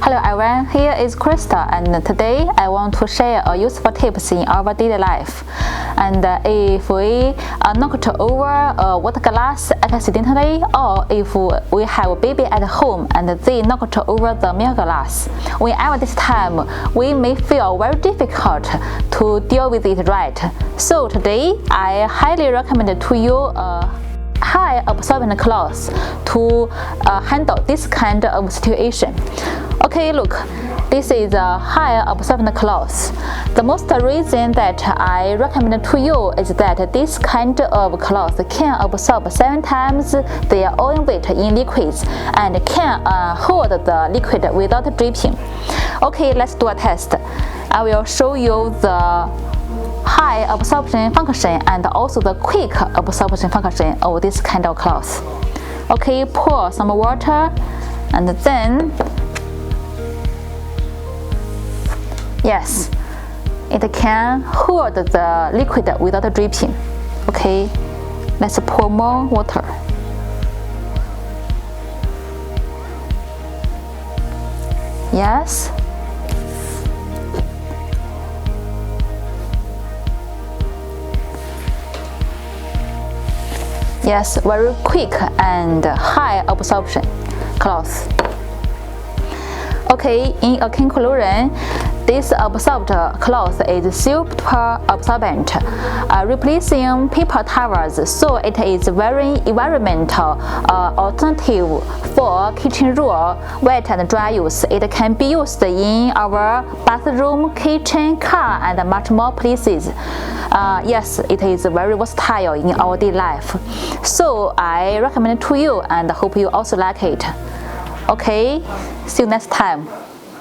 Hello everyone, here is Krista, and today I want to share useful tips in our daily life. And if we knocked over water glass accidentally, or if we have a baby at home and they knocked over the milk glass, whenever this time we may feel very difficult to deal with it right. So today I highly recommend to you high absorbent cloth to handle this kind of situation. Okay, look, this is a high absorbent cloth. The most reason that I recommend to you is that this kind of cloth can absorb 7 times their own weight in liquids and can hold the liquid without dripping. Okay, let's do a test. I will show you the high absorption function and also the quick absorption function of this kind of cloth. Okay, pour some water and then yes, it can hold the liquid without dripping. Okay, let's pour more water. Yes. Yes, very quick and high absorption cloth. Okay, in a conclusion, this absorbed cloth is super absorbent, replacing paper towels, so it is very environmental alternative for kitchen roll, wet and dry use. It can be used in our bathroom, kitchen, car, and much more places. Yes, it is very versatile in our daily life. So I recommend it to you and hope you also like it. Okay, see you next time.